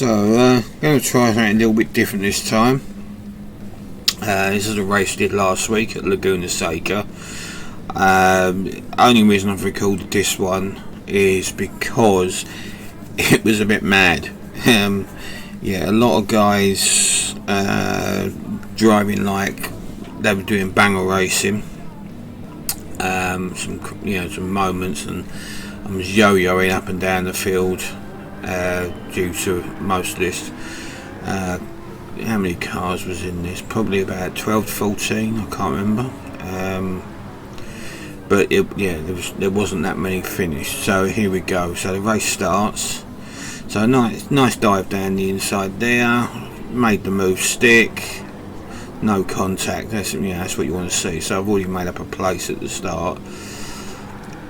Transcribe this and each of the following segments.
So, going to try something a little bit different this time. This is a race I did last week at Laguna Seca. Only reason I've recorded this one is because it was a bit mad. Yeah, a lot of guys driving like they were doing banger racing. Some moments, and I was yo-yoing up and down the field due to most of this. How many cars was in this? Probably about 12 to 14, I can't remember. But there wasn't that many finished. So here we go. So the race starts. So nice dive down the inside there. Made the move stick. No contact. That's what you want to see. So I've already made up a place at the start.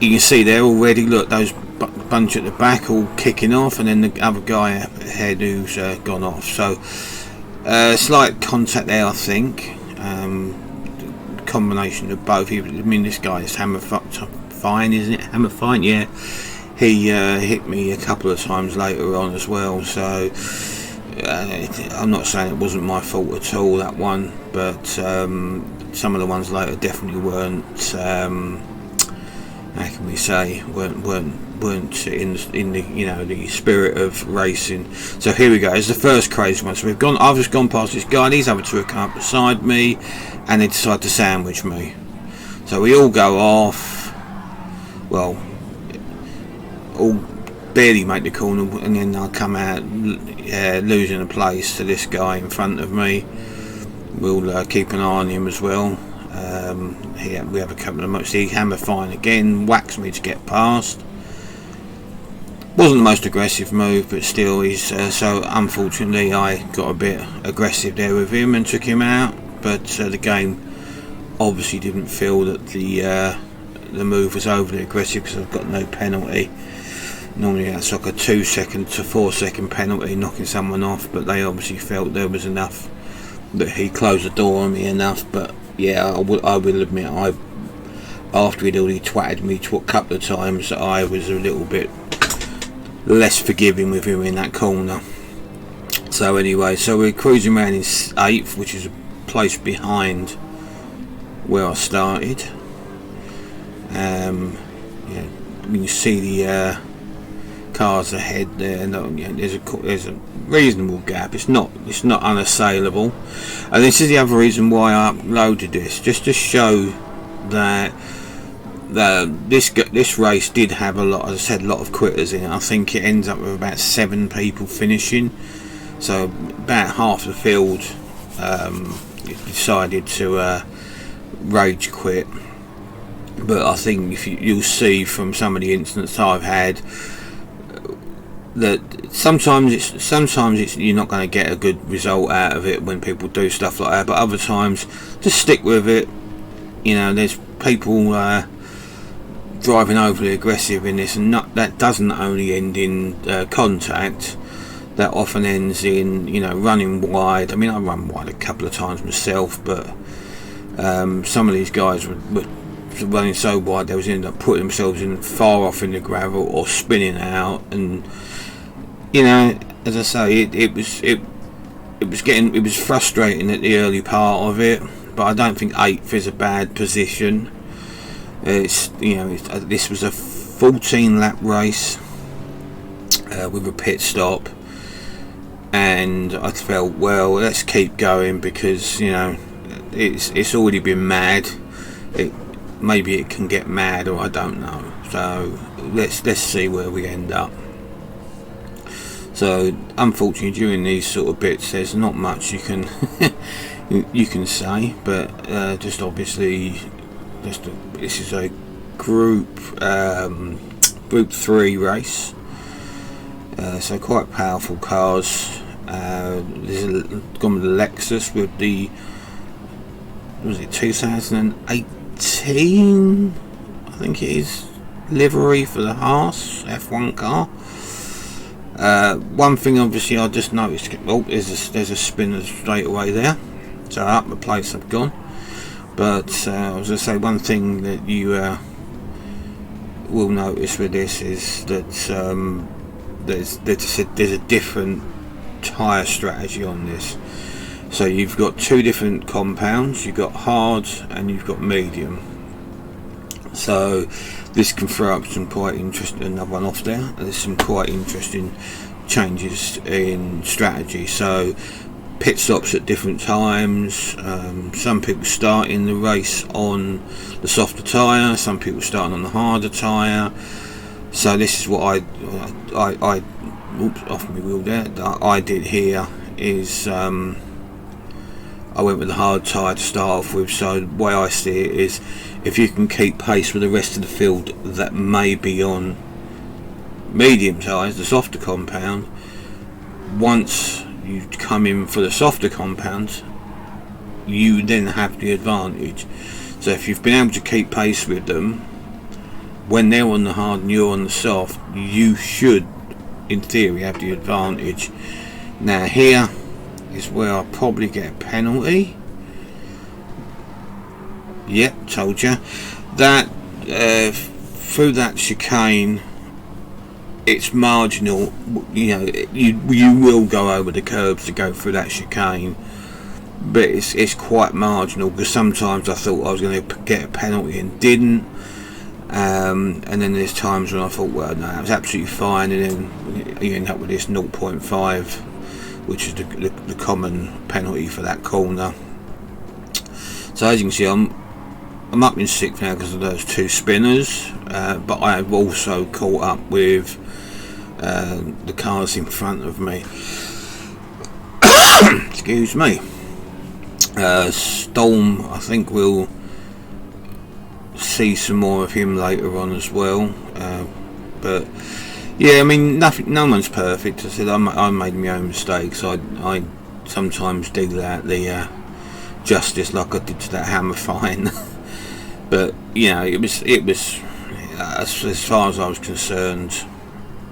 You can see there already. Look, those bunch at the back all kicking off, and then the other guy ahead who's gone off. So slight contact there, I think. Combination of both. I mean, this guy is Hammer Fine, isn't it? Hammer Fine, yeah. He hit me a couple of times later on as well. So I'm not saying it wasn't my fault at all, that one, but some of the ones later definitely weren't. How can we say? weren't in the the spirit of racing. So here we go. It's the first crazy one. So I've just gone past this guy. These other two have come up beside me, and they decide to sandwich me. So we all go off. Well, all barely make the corner, and then I come out losing a place to this guy in front of me. We'll keep an eye on him as well. We have a couple of much. The Hammer Fine again whacks me to get past. Wasn't the most aggressive move, but still, he's so unfortunately I got a bit aggressive there with him and took him out. But the game obviously didn't feel that the move was overly aggressive, because I've got no penalty. Normally that's like a 2 second to 4 second penalty, knocking someone off, but they obviously felt there was enough, that he closed the door on me enough. But yeah, I will admit, after he'd already twatted me a couple of times, I was a little bit less forgiving with him in that corner. So anyway, so we're cruising around in 8th, which is a place behind where I started. You can see the cars ahead there. There's a reasonable gap. It's not unassailable, and this is the other reason why I uploaded this, just to show that this race did have a lot, as I said, a lot of quitters in it. I think it ends up with about 7 people finishing, so about half the field decided to rage quit. But I think if you'll see from some of the incidents I've had, that sometimes it's you're not going to get a good result out of it when people do stuff like that, but other times just stick with it. There's people driving overly aggressive in this, and that doesn't only end in contact. That often ends in running wide. I mean, I run wide a couple of times myself, but some of these guys were running so wide they was ended up putting themselves in far off in the gravel or spinning out. And as I say, it was frustrating at the early part of it, but I don't think 8th is a bad position. This was a 14 lap race with a pit stop, and I felt, well, let's keep going, because it's already been mad. Maybe it can get mad, or I don't know. So let's see where we end up. So unfortunately, during these sort of bits, there's not much you can you can say, but just obviously, this is a group 3 race, so quite powerful cars. There's gone with the Lexus with the, was it 2018? I think it is, livery for the Haas F1 car. One thing obviously I just noticed, there's a spinner straight away there, so up the place I've gone. But I was going to say, one thing that you will notice with this is that there's a different tyre strategy on this. So you've got two different compounds. You've got hard and you've got medium. So this can throw up some quite interesting, another one off there, there's some quite interesting changes in strategy. So pit stops at different times. Some people starting the race on the softer tyre, some people starting on the harder tyre. So this is what I oops, off my wheel there, that I did here is I went with the hard tyre to start off with. So the way I see it is, if you can keep pace with the rest of the field that may be on medium tyres, the softer compound, once you come in for the softer compounds, you then have the advantage. So if you've been able to keep pace with them when they're on the hard and you're on the soft, you should in theory have the advantage. Now here is where I'll probably get a penalty. Yep, told you that through that chicane it's marginal. You know, you will go over the curbs to go through that chicane, but it's quite marginal, because sometimes I thought I was going to get a penalty and didn't, and then there's times when I thought, well, no, it was absolutely fine, and then you end up with this 0.5, which is the common penalty for that corner. So as you can see, I'm up in 6th now because of those two spinners, but I have also caught up with the cars in front of me. Excuse me. Storm, I think we'll see some more of him later on as well, but yeah, I mean, no one's perfect. I said I made my own mistakes. I sometimes deal out the justice like I did to that hammer fine. But you know, it was as far as I was concerned,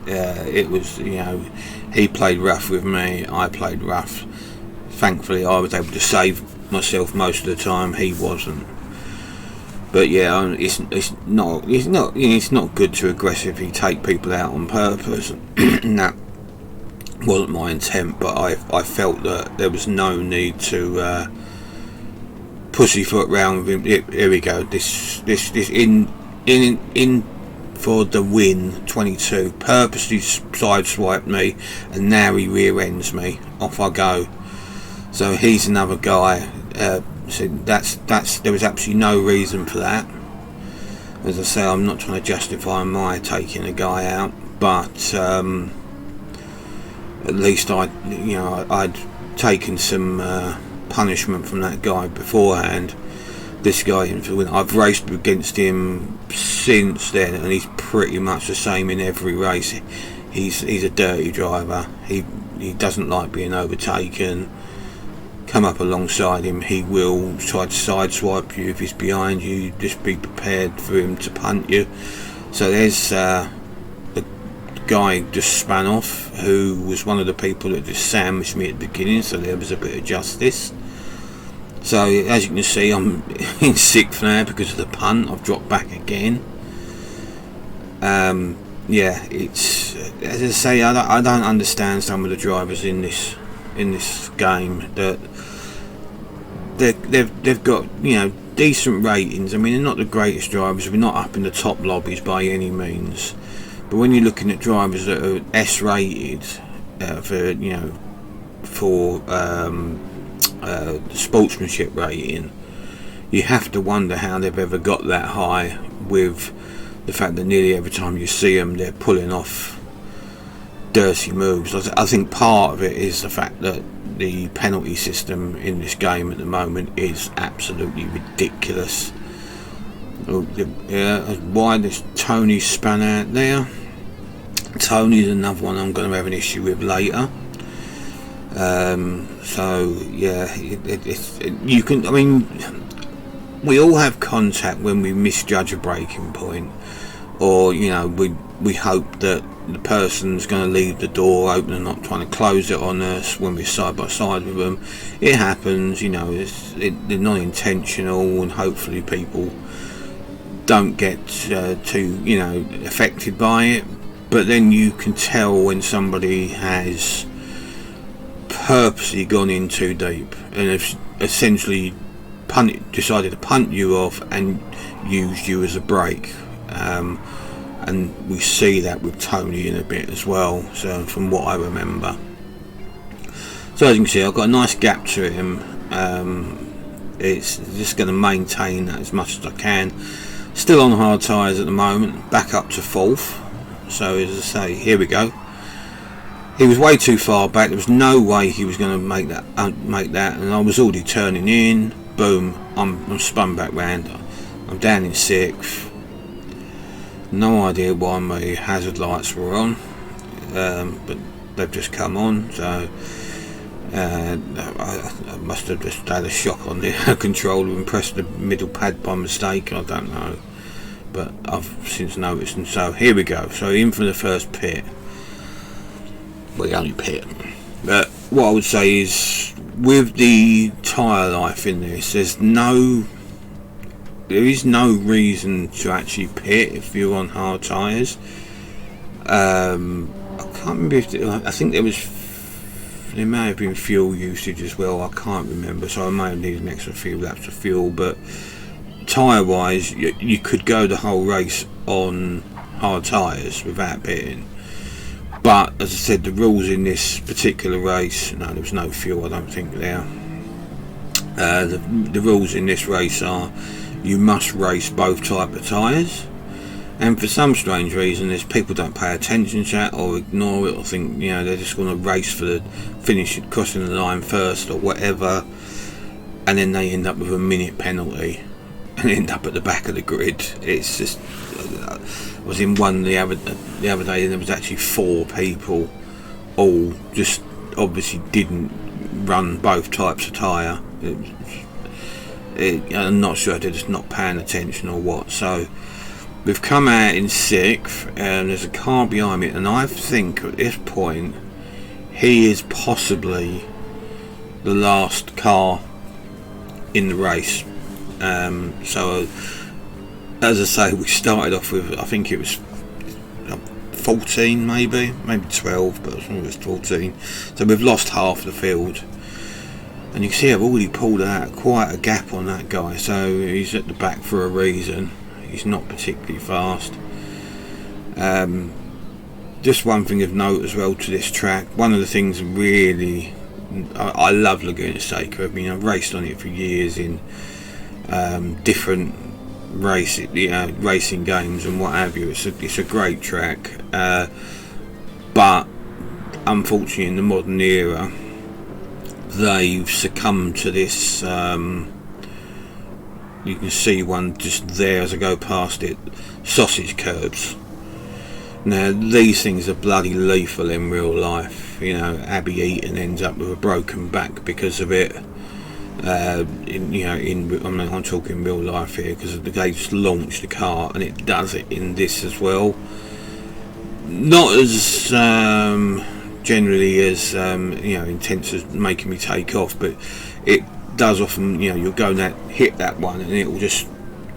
it was, you know, he played rough with me, I played rough. Thankfully I was able to save myself most of the time, he wasn't. But yeah, it's not good to aggressively take people out on purpose. And that wasn't my intent, but I felt that there was no need to pussyfoot round with him. Here we go. This in for the win. 22 purposely sideswiped me, and now he rear ends me. Off I go. So he's another guy. So that's there was absolutely no reason for that. As I say, I'm not trying to justify my taking a guy out, but at least I'd taken some punishment from that guy beforehand. This guy, I've raced against him since then, and he's pretty much the same in every race. He's a dirty driver. He doesn't like being overtaken. Come up alongside him, he will try to sideswipe you. If he's behind you, just be prepared for him to punt you. So there's the guy just span off, who was one of the people that just sandwiched me at the beginning, so there was a bit of justice. So as you can see, I'm in 6th now because of the punt. I've dropped back again. Yeah, it's, as I say, I don't understand some of the drivers in this game, that they've got, you know, decent ratings. I mean, they're not the greatest drivers. We're not up in the top lobbies by any means, but when you're looking at drivers that are S rated for, you know, for the sportsmanship rating, you have to wonder how they've ever got that high, with the fact that nearly every time you see them they're pulling off dirty moves. I think part of it is the fact that the penalty system in this game at the moment is absolutely ridiculous. Yeah, why this Tony span out there. Tony's another one I'm going to have an issue with later. So yeah, you can, I mean, we all have contact when we misjudge a braking point, or, you know, we hope that the person's going to leave the door open and not trying to close it on us when we're side by side with them. It happens, you know, they're not intentional, and hopefully people don't get too, you know, affected by it. But then you can tell when somebody has purposely gone in too deep and have essentially decided to punt you off and used you as a brake. And we see that with Tony in a bit as well, so from what I remember. So as you can see, I've got a nice gap to him. It's just going to maintain that as much as I can. Still on hard tyres at the moment, back up to 4th. So as I say, here we go. He was way too far back. There was no way he was going to make that, and I was already turning in. Boom! I'm spun back round. I'm down in 6th. No idea why my hazard lights were on, but they've just come on. So I must have just had a shock on the controller and pressed the middle pad by mistake. I don't know, but I've since noticed. And so here we go. So in for the first pit. Well, the only pit. But what I would say is, with the tyre life in this, there is no reason to actually pit if you're on hard tyres. I can't remember if I think there may have been fuel usage as well. I can't remember, so I may have needed an extra few laps of fuel. But tyre wise, you could go the whole race on hard tyres without pitting. But as I said, the rules in this particular race, no, there was no fuel, I don't think there. The rules in this race are, you must race both type of tyres, and for some strange reason, there's people don't pay attention to that or ignore it or think, you know, they're just going to race for the finish, crossing the line first or whatever, and then they end up with a minute penalty and end up at the back of the grid. It's just, I was in one the other day, and there was actually 4 people, all just obviously didn't run both types of tyre. I'm not sure if they're just not paying attention or what. So we've come out in 6th, and there's a car behind me, and I think at this point he is possibly the last car in the race. So as I say, we started off with, I think it was 14, maybe 12, but I think it was 14. So we've lost half the field, and you can see I've already pulled out quite a gap on that guy. So he's at the back for a reason. He's not particularly fast. Just one thing of note as well to this track, one of the things really, I love Laguna Seca. I mean, I've raced on it for years in different racing games and what have you. It's a great track, but unfortunately in the modern era they've succumbed to this. You can see one just there as I go past it, sausage curbs. Now these things are bloody lethal in real life. You know, Abby Eaton ends up with a broken back because of it. I'm talking real life here, because they just launched the car, and it does it in this as well. Not as generally as intense as making me take off, but it does often. You'll go hit that one, and it will just,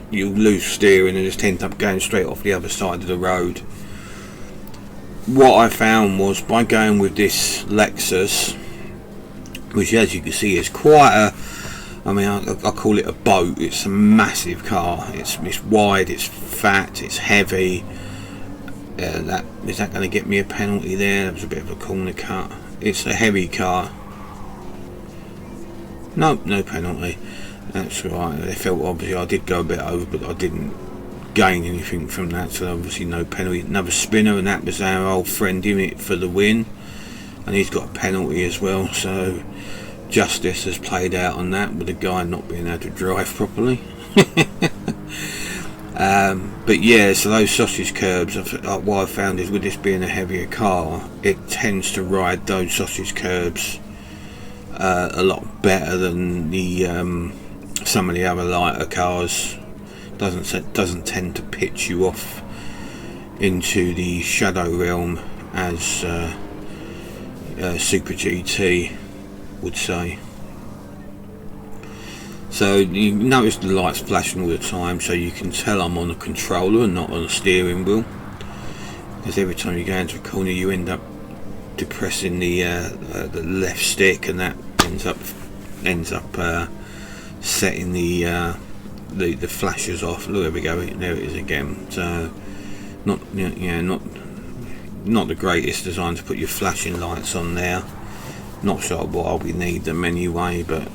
you'll lose steering and just end up going straight off the other side of the road. What I found was, by going with this Lexus, which as you can see is quite a, I call it a boat. It's a massive car. It's wide, it's fat, it's heavy. Is that going to get me a penalty there? That was a bit of a corner cut. It's a heavy car. No penalty. That's right. They felt obviously I did go a bit over, but I didn't gain anything from that, so obviously no penalty. Another spinner, and that was our old friend in it for the win, and he's got a penalty as well. So justice has played out on that, with the guy not being able to drive properly. But yeah, so those sausage curbs, what I found is, with this being a heavier car, it tends to ride those sausage curbs a lot better than the some of the other lighter cars. Doesn't tend to pitch you off into the shadow realm as Super GT would say. So you notice the lights flashing all the time, so you can tell I'm on a controller and not on a steering wheel, because every time you go into a corner you end up depressing the left stick, and that ends up setting the flashers off. Look, there we go. There it is again. So not not the greatest design to put your flashing lights on there. Not sure why we need them anyway, but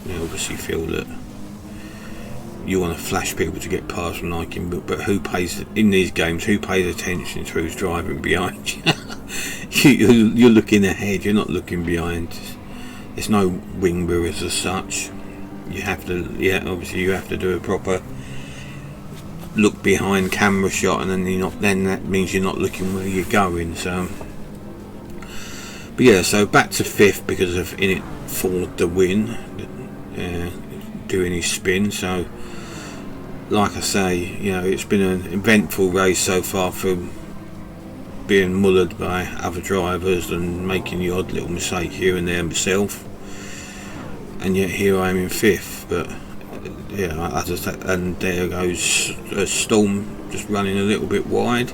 you obviously feel that you want to flash people to get past them, like him. But who pays in these games? Who pays attention to who's driving behind you? You're looking ahead. You're not looking behind. There's no wing mirrors as such. You have to, obviously you have to do a proper look behind camera shot, and then that means you're not looking where you're going. So, but yeah, so back to fifth because of in it for the win, doing his spin. So, like I say, it's been an eventful race so far, from being mullered by other drivers and making the odd little mistake here and there myself, and yet here I am in fifth. But and there goes a Storm just running a little bit wide,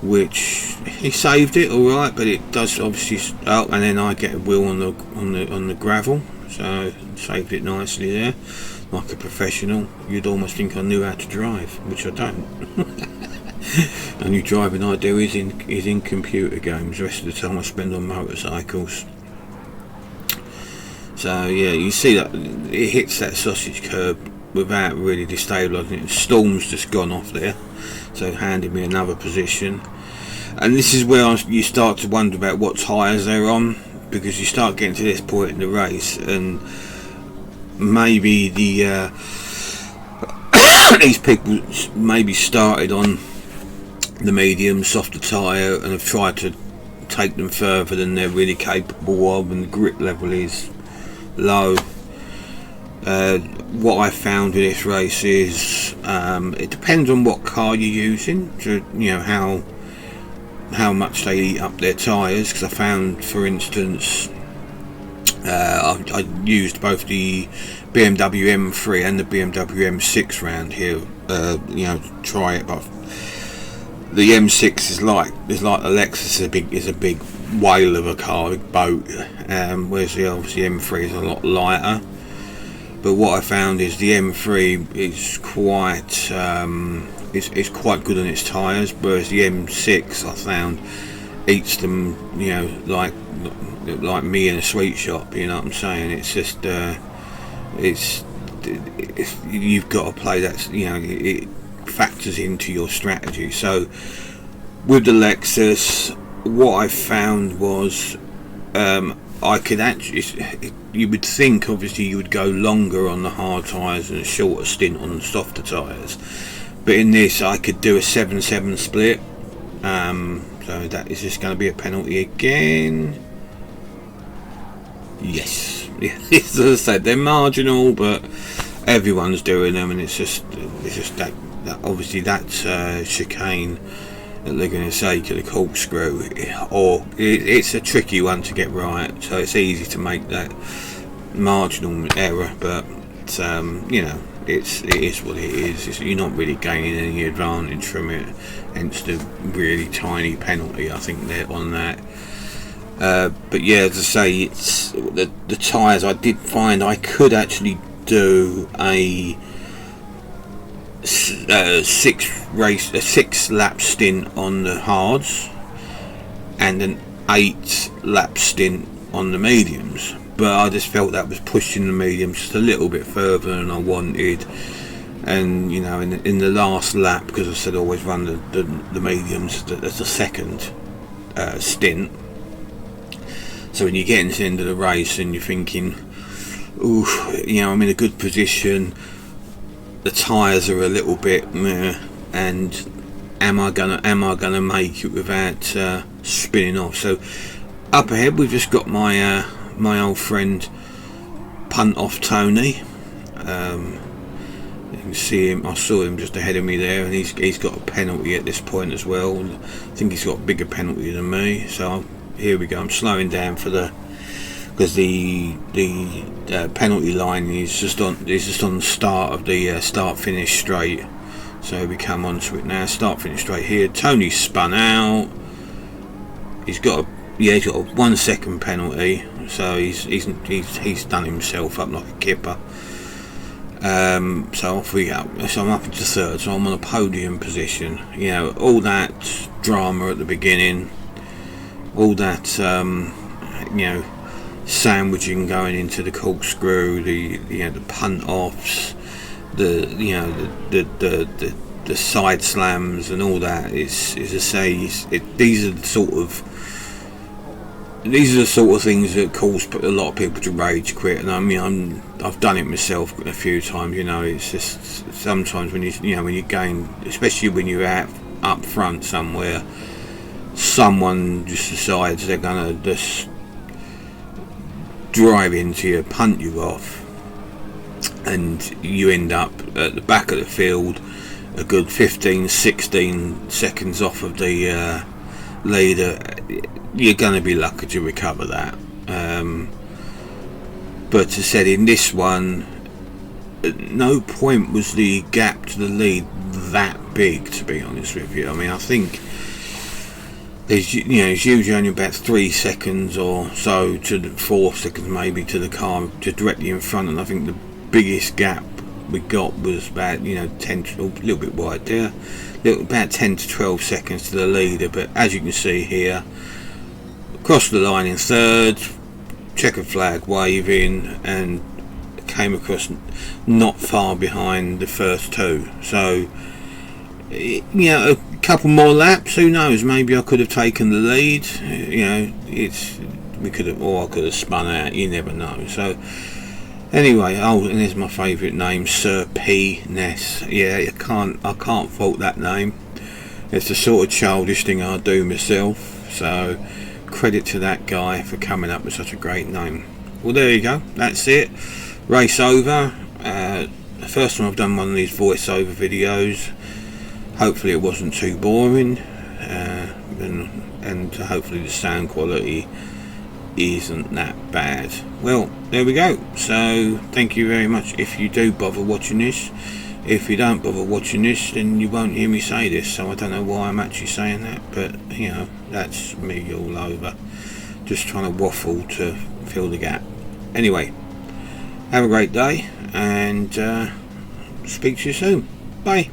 which he saved it all right, but it does obviously and then I get a wheel on the gravel, so saved it nicely there, like a professional. You'd almost think I knew how to drive, which I don't. Only driving I do is in computer games. The rest of the time I spend on motorcycles. So yeah, you see that it hits that sausage curb without really destabilising it. Storm's just gone off there, so handed me another position. And this is where you start to wonder about what tyres they're on, because you start getting to this point in the race, and maybe these people maybe started on the medium, softer tyre, and have tried to take them further than they're really capable of, and the grip level is low. What I found with this race is it depends on what car you're using, to how much they eat up their tyres. Because I found, for instance, I used both the BMW M3 and the BMW M6 round here, to try it. But the M6 is like the Lexus is a big whale of a car, a big boat, whereas obviously M3 is a lot lighter. But what I found is the M3 is quite good on its tyres, whereas the M6 I found eats them, like me in a sweet shop. You know what I'm saying? It's just you've got to play that. It factors into your strategy. So with the Lexus, what I found was I could actually, you would think obviously you would go longer on the hard tyres and a shorter stint on the softer tyres, but in this I could do a 7-7 split. So that is just going to be a penalty again. Yes, as I said, they're marginal, but everyone's doing them, and it's just that obviously that's chicane at Laguna Seca, the corkscrew, or it's a tricky one to get right, so it's easy to make that marginal error, but it is what it is. You're not really gaining any advantage from it, hence the really tiny penalty I think they're on that. But yeah, as I say, it's the tyres. I did find I could actually do a 6 lap stint on the hards and an 8 lap stint on the mediums, but I just felt that was pushing the mediums just a little bit further than I wanted. And in the last lap, because I said I always run the mediums as a second stint, so when you get into the end of the race and you're thinking, ooh, I'm in a good position, the tyres are a little bit meh, and am I gonna make it without spinning off? So up ahead we've just got my old friend Punt Off Tony. You can see him. I saw him just ahead of me there, and he's got a penalty at this point as well. I think he's got a bigger penalty than me. So here we go. I'm slowing down because the penalty line is just on the start of the start finish straight. So we come on to it now. Start finish straight here. Tony's spun out. He's got yeah, he's got a 1 second penalty, so he's done himself up like a kipper. So off we go. So I'm up into third, so I'm on a podium position. You know, all that drama at the beginning, all that you know, sandwiching going into the corkscrew, the punt offs, the side slams and all that. Is to say, these are the sort of things that cause a lot of people to rage quit. And I mean, I've done it myself a few times. You know, it's just sometimes when when you gain, especially when you're up front somewhere, someone just decides they're gonna just drive into you, punt you off, and you end up at the back of the field a good 15-16 seconds off of the leader. You're going to be lucky to recover that. But as I said, in this one, at no point was the gap to the lead that big, to be honest with you. I mean, I think there's usually only about 3 seconds or so to 4 seconds maybe to the car just directly in front, and I think the biggest gap we got was about 10, a little bit wide there, about 10 to 12 seconds to the leader. But as you can see here, crossed the line in third, checkered flag waving, and came across not far behind the first two. So a couple more laps, who knows, maybe I could have taken the lead. I could have spun out, you never know. So anyway, and there's my favourite name, Sir P. Ness. Yeah, I can't fault that name. It's the sort of childish thing I do myself, so credit to that guy for coming up with such a great name. Well, there you go, that's it, race over. The first time I've done one of these voiceover videos. Hopefully it wasn't too boring, and hopefully the sound quality isn't that bad. Well, there we go. So thank you very much if you do bother watching this. If you don't bother watching this, then you won't hear me say this, so I don't know why I'm actually saying that, but that's me all over, just trying to waffle to fill the gap. Anyway, have a great day, and speak to you soon. Bye.